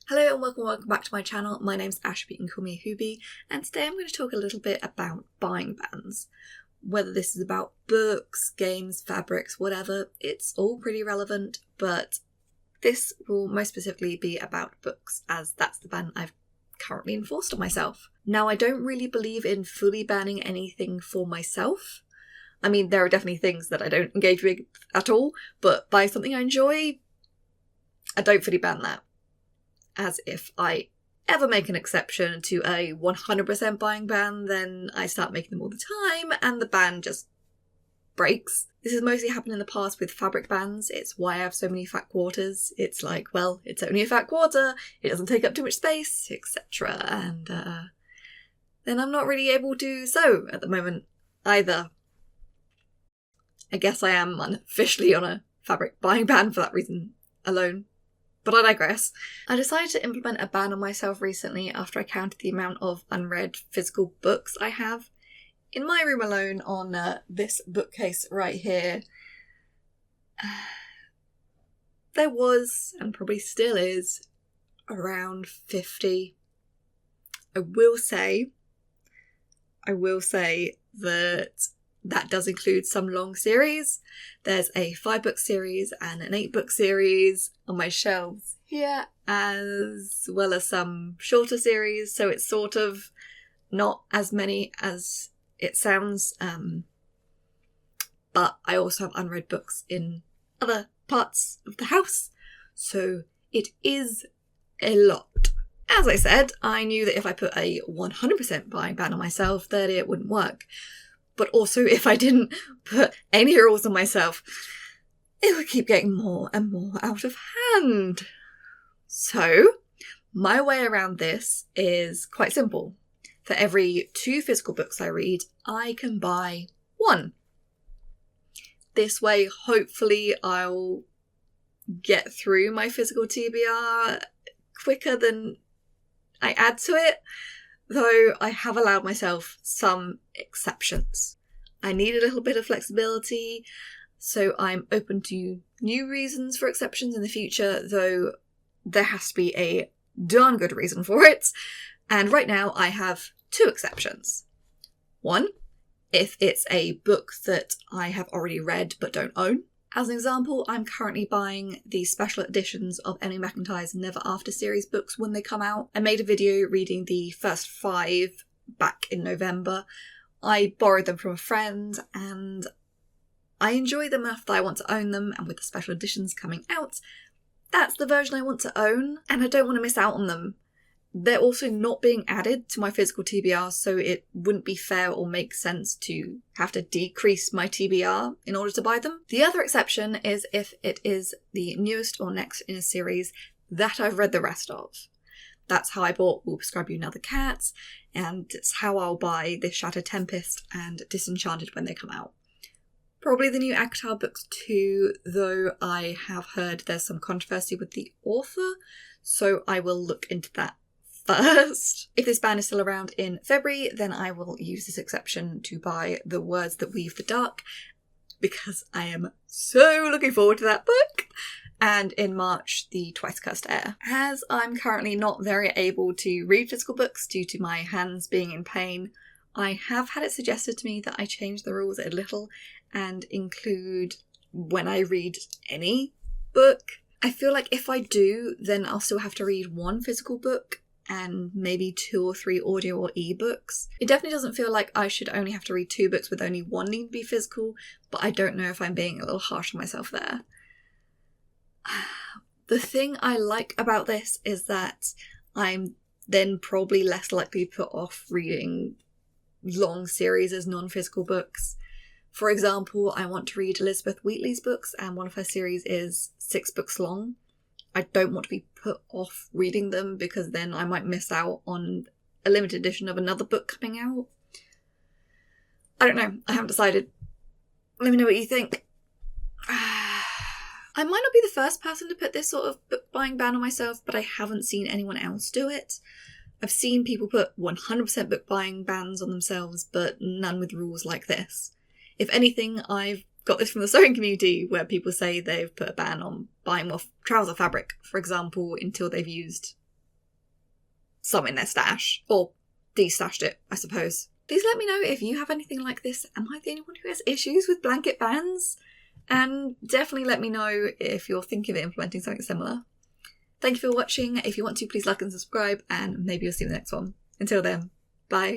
Hello and welcome back to my channel. My name's Ash, but you can call me Hoobie, and today I'm going to talk a little bit about buying bans. Whether this is about books, games, fabrics, whatever, it's all pretty relevant, but this will most specifically be about books, as that's the ban I've currently enforced on myself. Now, I don't really believe in fully banning anything for myself. I mean, there are definitely things that I don't engage with at all, but buy something I enjoy, I don't fully ban that. As if I ever make an exception to a 100% buying ban, then I start making them all the time and the ban just breaks. This has mostly happened in the past with fabric bans. It's why I have so many fat quarters. It's like, well, it's only a fat quarter, it doesn't take up too much space, etc. And then I'm not really able to sew at the moment either. I guess I am unofficially on a fabric buying ban for that reason alone. But I digress. I decided to implement a ban on myself recently after I counted the amount of unread physical books I have. In my room alone, on this bookcase right here, there was, and probably still is, around 50. I will say that does include some long series. There's a 5-book series and an 8-book series on my shelves here, as well as some shorter series, so it's sort of not as many as it sounds, but I also have unread books in other parts of the house, so it is a lot. As I said, I knew that if I put a 100% buying ban on myself, that it wouldn't work. But also, if I didn't put any rules on myself, it would keep getting more and more out of hand. So, my way around this is quite simple. For every 2 physical books I read, I can buy 1. This way, hopefully, I'll get through my physical TBR quicker than I add to it. Though I have allowed myself some exceptions. I need a little bit of flexibility, so I'm open to new reasons for exceptions in the future, though there has to be a darn good reason for it. And right now I have 2 exceptions. 1, if it's a book that I have already read but don't own. As an example, I'm currently buying the special editions of Emily McIntyre's Never After series books when they come out. I made a video reading the first 5 back in November. I borrowed them from a friend and I enjoy them enough that I want to own them, and with the special editions coming out, that's the version I want to own, and I don't want to miss out on them. They're also not being added to my physical TBR, so it wouldn't be fair or make sense to have to decrease my TBR in order to buy them. The other exception is if it is the newest or next in a series that I've read the rest of. That's how I bought We'll Prescribe You Another Cat, and it's how I'll buy This Shattered Tempest and Disenchanted when they come out. Probably the new Akatar books too, though I have heard there's some controversy with the author, so I will look into that first. If this ban is still around in February, then I will use this exception to buy The Words That Weave the Dark, because I am so looking forward to that book. And in March, The Twice Cursed Heir. As I'm currently not very able to read physical books due to my hands being in pain, I have had it suggested to me that I change the rules a little and include when I read any book. I feel like if I do, then I'll still have to read 1 physical book and maybe 2 or 3 audio or ebooks. It definitely doesn't feel like I should only have to read 2 books with only 1 need to be physical, but I don't know if I'm being a little harsh on myself there. The thing I like about this is that I'm then probably less likely to put off reading long series as non-physical books. For example, I want to read Elizabeth Wheatley's books, and one of her series is 6 books long. I don't want to be put off reading them because then I might miss out on a limited edition of another book coming out. I don't know. I haven't decided. Let me know what you think. I might not be the first person to put this sort of book buying ban on myself, but I haven't seen anyone else do it. I've seen people put 100% book buying bans on themselves, but none with rules like this. If anything, I've got this from the sewing community where people say they've put a ban on buying more trouser fabric, for example, until they've used some in their stash, or de-stashed it, I suppose. Please let me know if you have anything like this. Am I the only one who has issues with blanket bans? And definitely let me know if you're thinking of implementing something similar. Thank you for watching. If you want to, please like and subscribe, and maybe you'll see you in the next one. Until then, bye.